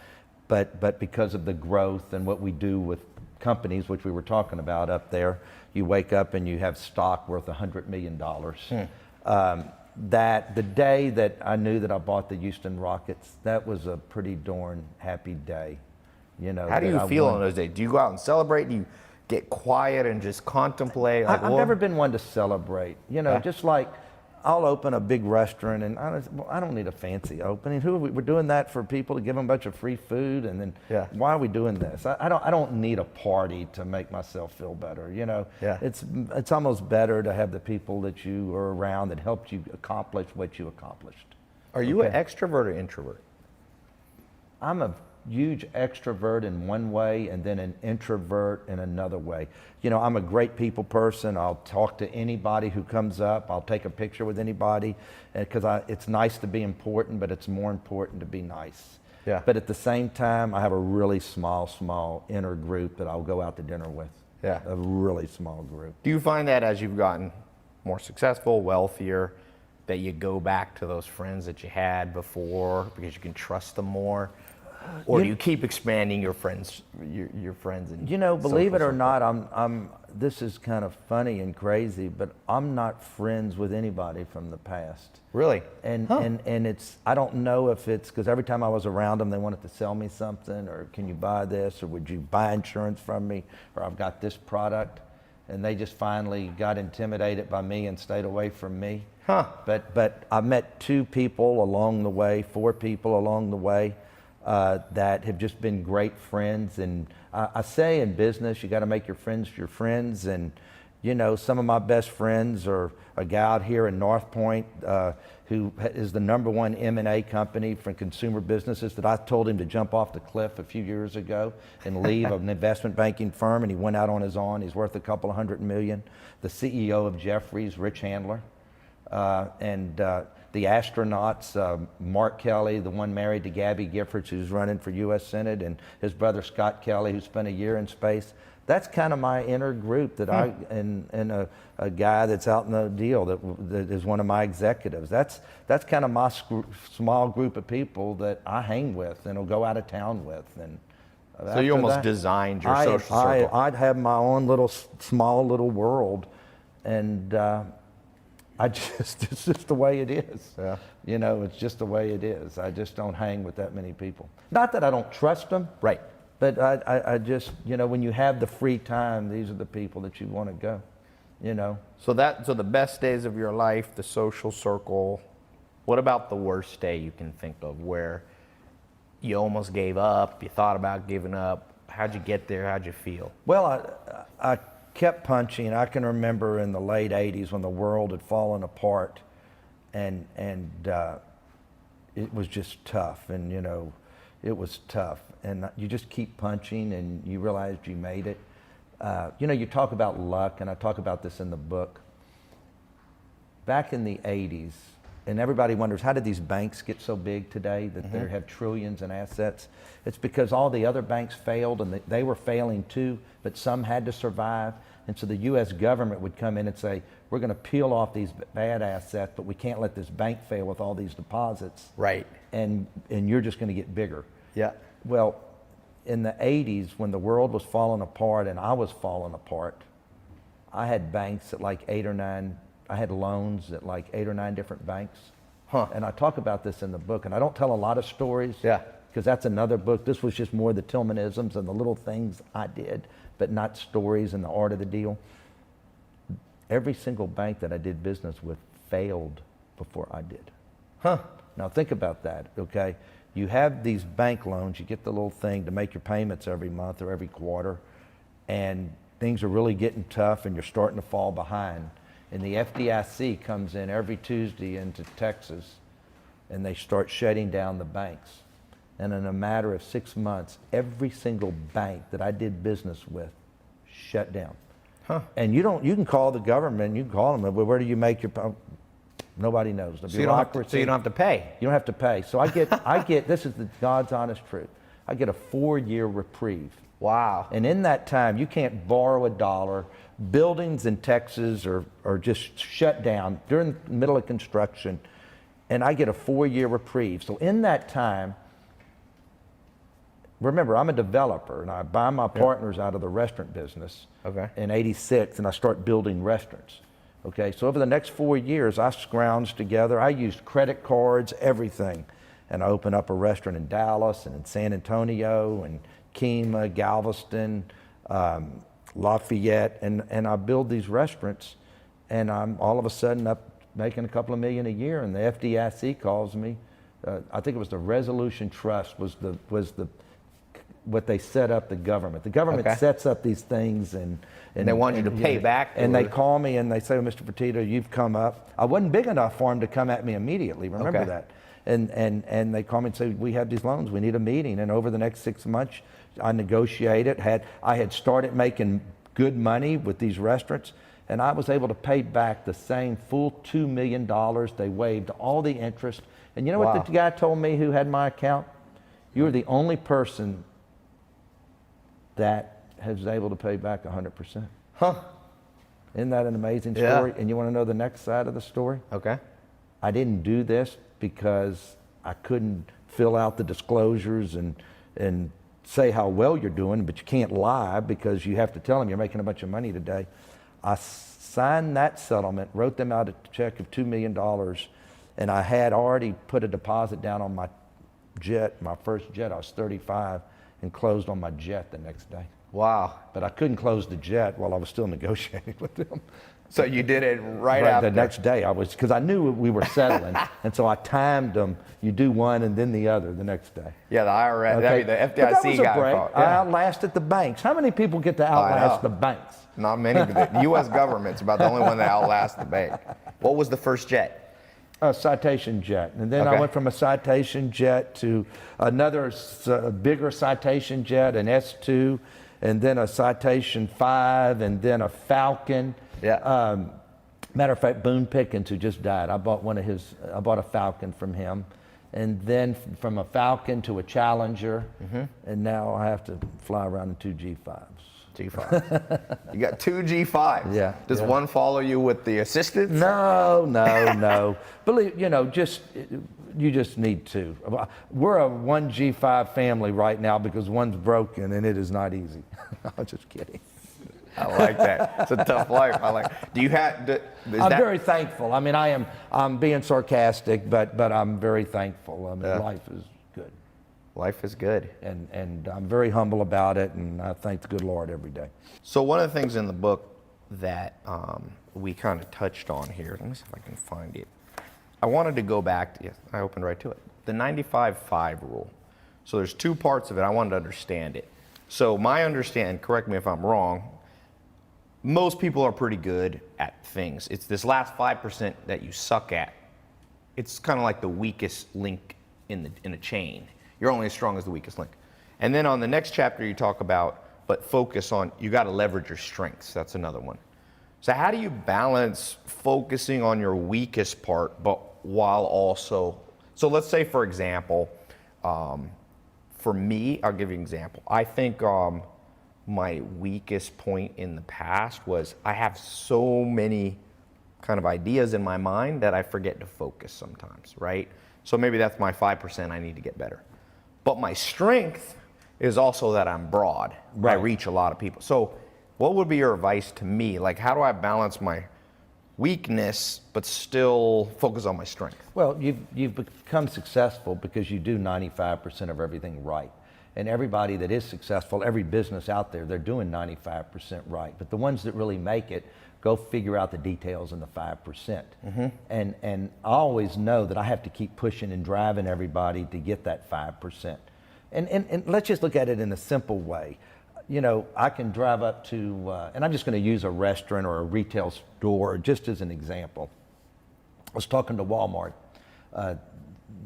A: But because of the growth and what we do with companies, which we were talking about up there, you wake up and you have stock worth $100 million. That the day that I knew that I bought the Houston Rockets, that was a pretty darn happy day. You know.
B: How do you feel on those days? Do you go out and celebrate? Do you get quiet and just contemplate? Like,
A: I've never been one to celebrate. You know, just like I'll open a big restaurant and I don't need a fancy opening. We're doing that for people to give them a bunch of free food, and then why are we doing this? I don't need a party to make myself feel better. You know, it's almost better to have the people that you are around that helped you accomplish what you accomplished.
B: Are you an extrovert or introvert?
A: I'm a huge extrovert in one way and then an introvert in another way. You know, I'm a great people person. I'll talk to anybody who comes up. I'll take a picture with anybody because it's nice to be important, but it's more important to be nice. Yeah. But at the same time, I have a really small inner group that I'll go out to dinner with. Yeah. A really small group.
B: Do you find that as you've gotten more successful, wealthier, that you go back to those friends that you had before because you can trust them more? Or do you keep expanding your friends, your friends? And
A: believe it or not, I'm. This is kind of funny and crazy, but I'm not friends with anybody from the past.
B: Really?
A: And it's, I don't know if it's because every time I was around them, they wanted to sell me something, or can you buy this, or would you buy insurance from me, or I've got this product, and they just finally got intimidated by me and stayed away from me. But I met 2 people along the way, 4 people along the way. That have just been great friends. And I say in business, you got to make your friends. And, some of my best friends are a guy out here in North Point who is the #1 M&A company for consumer businesses that I told him to jump off the cliff a few years ago and leave an investment banking firm. And he went out on his own. He's worth a couple of $100 million. The CEO of Jeffries, Rich Handler. The astronauts, Mark Kelly, the one married to Gabby Giffords, who's running for U.S. Senate, and his brother Scott Kelly, who spent a year in space. That's kind of my inner group that and a guy that's out in the deal that is one of my executives. That's kind of my small group of people that I hang with and will go out of town with. And
B: so you almost designed your social circle.
A: I'd have my own small little world, and it's just the way it is.
B: Yeah.
A: It's just the way it is. I just don't hang with that many people. Not that I don't trust them.
B: Right.
A: But I just, when you have the free time, these are the people that you want to go,
B: So the best days of your life, the social circle. What about the worst day you can think of where you almost gave up, you thought about giving up? How'd you get there? How'd you feel?
A: Well, I kept punching. I can remember in the late 80s when the world had fallen apart, and it was just tough, and it was tough, and you just keep punching, and you realized you made it. You talk about luck, and I talk about this in the book. Back in the 80s, and everybody wonders, how did these banks get so big today that they have trillions in assets? It's because all the other banks failed, and they were failing too, but some had to survive. And so the U.S. government would come in and say, we're going to peel off these bad assets, but we can't let this bank fail with all these deposits.
B: Right.
A: And you're just going to get bigger.
B: Yeah.
A: Well, in the 80s, when the world was falling apart and I was falling apart, I had banks at like 8 or 9, I had loans at like 8 or 9 different banks. And I talk about this in the book, and I don't tell a lot of stories.
B: Yeah.
A: Because that's another book. This was just more the Tilmanisms and the little things I did, but not stories and the art of the deal. Every single bank that I did business with failed before I did. Now think about that, okay? You have these bank loans, you get the little thing to make your payments every month or every quarter, and things are really getting tough and you're starting to fall behind. And the FDIC comes in every Tuesday into Texas, and they start shutting down the banks. And in a matter of 6 months, every single bank that I did business with shut down. And you can call the government, you can call them, well, where do you make your, nobody knows. The bureaucracy.
B: So you don't have to pay.
A: You don't have to pay. So I get, this is the God's honest truth. I get a 4-year reprieve.
B: Wow.
A: And in that time, you can't borrow a dollar. Buildings in Texas are just shut down during the middle of construction. And I get a 4-year reprieve. So in that time, remember, I'm a developer, and I buy my partners out of the restaurant business in '86, and I start building restaurants. Okay, so over the next 4 years, I scrounged together. I used credit cards, everything, and I opened up a restaurant in Dallas and in San Antonio and Kemah, Galveston, Lafayette, and I build these restaurants, and I'm all of a sudden up making a couple of million a year, and the FDIC calls me. I think it was the Resolution Trust was what they set up the government. The government sets up these things, and
B: they want you to pay back.
A: And they call me and they say, well, Mr. Fertitta, you've come up. I wasn't big enough for them to come at me immediately. Remember that. And they call me and say, we have these loans. We need a meeting. And over the next 6 months, I negotiated. I had started making good money with these restaurants, and I was able to pay back the same full $2 million. They waived all the interest. And you know what the guy told me who had my account? You were the only person that was able to pay back 100%. Isn't that an amazing story? And you want to know the next side of the story? I didn't do this because I couldn't fill out the disclosures and say how well you're doing, but you can't lie because you have to tell them you're making a bunch of money today. I signed that settlement, wrote them out a check of $2 million, and I had already put a deposit down on my jet, my first jet. I was 35 and closed on my jet the next day.
B: Wow.
A: But I couldn't close the jet while I was still negotiating with them.
B: So you did it right
A: The
B: after?
A: next day, because I knew we were settling, and so I timed them. You do one and then the other the next day.
B: Yeah, the IRS,
A: Okay.
B: the FDIC
A: But that was a
B: guy.
A: break.
B: Called.
A: I
B: Yeah.
A: outlasted the banks. How many people get to outlast the banks?
B: Not many. But the U.S. government's about the only one that outlasts the bank. What was the first jet?
A: A Citation jet. And then
B: Okay.
A: I went from a Citation jet to another bigger Citation jet, an S2, and then a Citation 5, and then a Falcon.
B: Yeah.
A: Matter of fact, Boone Pickens, who just died, I bought a Falcon from him. And then from a Falcon to a Challenger, and now I have to fly around in two G5s.
B: G5. You got two G5s.
A: Yeah.
B: Does
A: yeah.
B: one follow you with the assistants?
A: No. Believe, you just need two. We're a 1G5 family right now because one's broken and it is not easy. I'm just kidding.
B: I like that. It's a tough life. I like. Do you have?
A: I'm very thankful. I mean, I'm being sarcastic, but I'm very thankful. I mean, life is good.
B: Life is good.
A: And I'm very humble about it, and I thank the good Lord every day.
B: So one of the things in the book that we kind of touched on here, let me see if I can find it. I wanted to go back to, yes, I opened right to it. The 95-5 rule. So there's two parts of it. I wanted to understand it. So my understanding, correct me if I'm wrong, most people are pretty good at things. It's this last 5% that you suck at. It's kind of like the weakest link in a chain. You're only as strong as the weakest link. And then on the next chapter you talk about, but focus on, you got to leverage your strengths. That's another one. So how do you balance focusing on your weakest part, but while also, so let's say for example, for me, I'll give you an example. I think my weakest point in the past was I have so many kind of ideas in my mind that I forget to focus sometimes, right? So maybe that's my 5% I need to get better. But my strength is also that I'm broad. Right. I reach a lot of people. So what would be your advice to me? Like, how do I balance my weakness but still focus on my strength?
A: Well, you've become successful because you do 95% of everything right. And everybody that is successful, every business out there, they're doing 95% right. But the ones that really make it, go figure out the details in the 5%. And I always know that I have to keep pushing and driving everybody to get that 5%. And let's just look at it in a simple way. You know, I can drive up to, and I'm just going to use a restaurant or a retail store just as an example. I was talking to Walmart,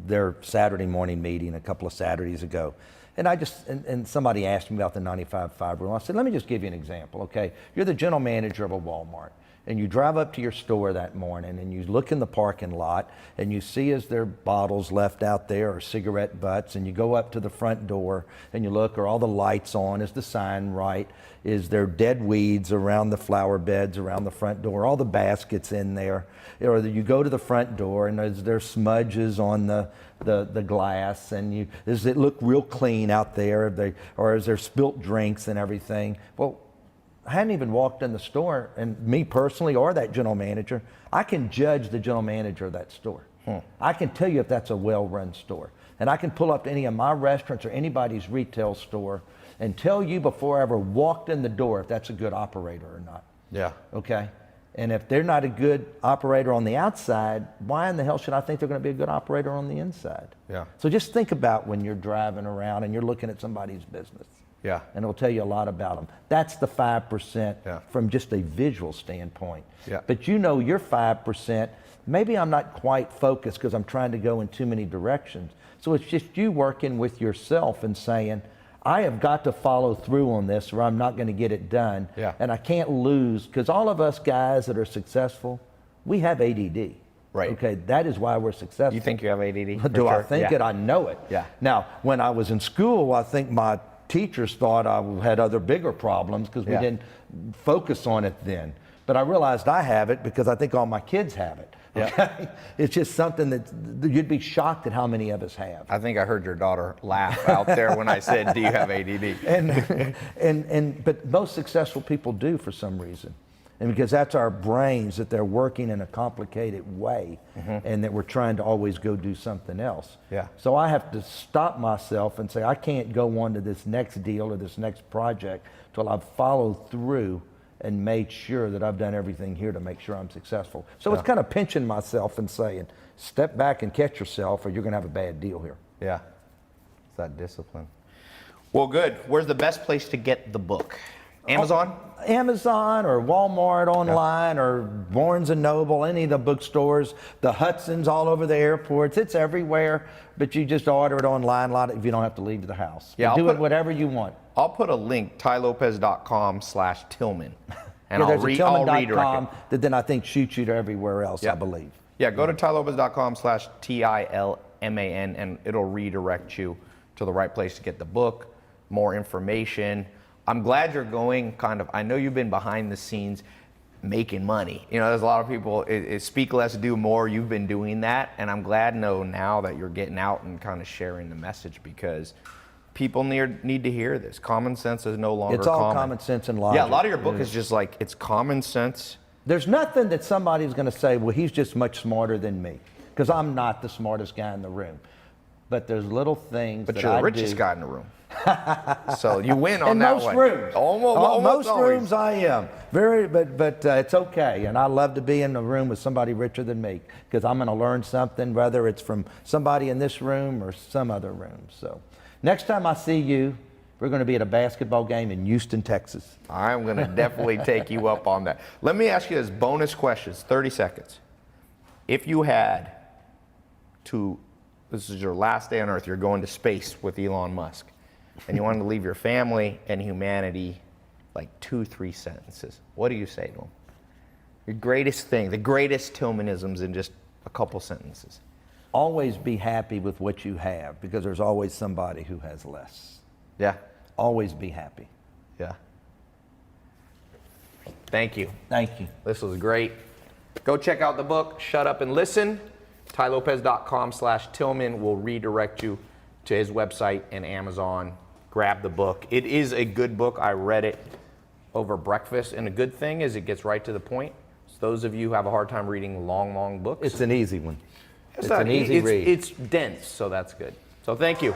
A: their Saturday morning meeting a couple of Saturdays ago. And and somebody asked me about the 95-5 rule. I said, let me just give you an example, okay? You're the general manager of a Walmart, and you drive up to your store that morning, and you look in the parking lot, and you see is there bottles left out there or cigarette butts, and you go up to the front door, and you look, are all the lights on? Is the sign right? Is there dead weeds around the flower beds around the front door? All the baskets in there? Or you go to the front door, and is there smudges on the glass, and does it look real clean out there? Or is there spilt drinks and everything? Well, I hadn't even walked in the store, and me personally or that general manager, I can judge the general manager of that store. I can tell you if that's a well-run store. And I can pull up to any of my restaurants or anybody's retail store and tell you before I ever walked in the door if that's a good operator or not.
B: Yeah.
A: Okay? And if they're not a good operator on the outside, why in the hell should I think they're going to be a good operator on the inside?
B: Yeah.
A: So just think about when you're driving around and you're looking at somebody's business.
B: Yeah.
A: And it'll tell you a lot about them. That's the 5% from just a visual standpoint.
B: Yeah.
A: But you know your 5%, maybe I'm not quite focused because I'm trying to go in too many directions. So it's just you working with yourself and saying, I have got to follow through on this or I'm not going to get it done.
B: Yeah.
A: And I can't lose, because all of us guys that are successful, we have ADD.
B: Right.
A: Okay, that is why we're successful.
B: You think you have ADD?
A: Do I think it? I know it.
B: Yeah.
A: Now, when I was in school, I think my teachers thought I had other bigger problems because we didn't focus on it then. But I realized I have it because I think all my kids have it.
B: Yeah.
A: Okay? It's just something that you'd be shocked at how many of us have.
B: I think I heard your daughter laugh out there when I said, do you have ADD?
A: But most successful people do for some reason. And because that's our brains, that they're working in a complicated way, and that we're trying to always go do something else.
B: Yeah.
A: So I have to stop myself and say, I can't go on to this next deal or this next project till I've followed through and made sure that I've done everything here to make sure I'm successful. So it's kind of pinching myself and saying, step back and catch yourself or you're gonna have a bad deal here.
B: Yeah, it's that discipline. Well, good. Where's the best place to get the book? Amazon?
A: Amazon or Walmart online or Barnes and Noble, any of the bookstores, the Hudson's all over the airports. It's everywhere, but you just order it online a lot if you don't have to leave the house.
B: Yeah,
A: do it whatever you want.
B: I'll put a link, tailopez.com/Tilman. And
A: Yeah,
B: I'll
A: there's a
B: redirect
A: Tilman.com
B: it.
A: that then I think shoots you to everywhere else, I believe.
B: Yeah, go to tailopez.com/TILMAN and it'll redirect you to the right place to get the book, more information. I'm glad you're going I know you've been behind the scenes making money. You know, there's a lot of people, speak less, do more. You've been doing that. And I'm glad now that you're getting out and kind of sharing the message because people need to hear this. Common sense is no longer
A: It's all common sense and logic.
B: Yeah, a lot of your book is just like, it's common sense.
A: There's nothing that somebody's going to say, well, he's just much smarter than me, because I'm not the smartest guy in the room. But there's little things
B: But
A: that
B: you're
A: I
B: the richest
A: do.
B: guy in the room. So you win on
A: In
B: that
A: most
B: one.
A: rooms.
B: Almost
A: most
B: always.
A: rooms I am. But it's okay. And I love to be in a room with somebody richer than me, because I'm going to learn something, whether it's from somebody in this room or some other room. So next time I see you, we're going to be at a basketball game in Houston, Texas.
B: I'm going to definitely take you up on that. Let me ask you this bonus questions, 30 seconds. If you had this is your last day on Earth, you're going to space with Elon Musk, and you wanted to leave your family and humanity like 2-3 sentences, what do you say to him? Your greatest thing, the greatest Tilmanisms in just a couple sentences.
A: Always be happy with what you have, because there's always somebody who has less.
B: Yeah.
A: Always be happy.
B: Yeah. Thank you.
A: Thank you.
B: This was great. Go check out the book, Shut Up and Listen. tailopez.com/Tilman will redirect you to his website and Amazon. Grab the book. It is a good book. I read it over breakfast, and a good thing is it gets right to the point. So those of you who have a hard time reading long books,
A: It's an easy one. It's
B: not
A: an easy read.
B: It's dense, so that's good. So thank you.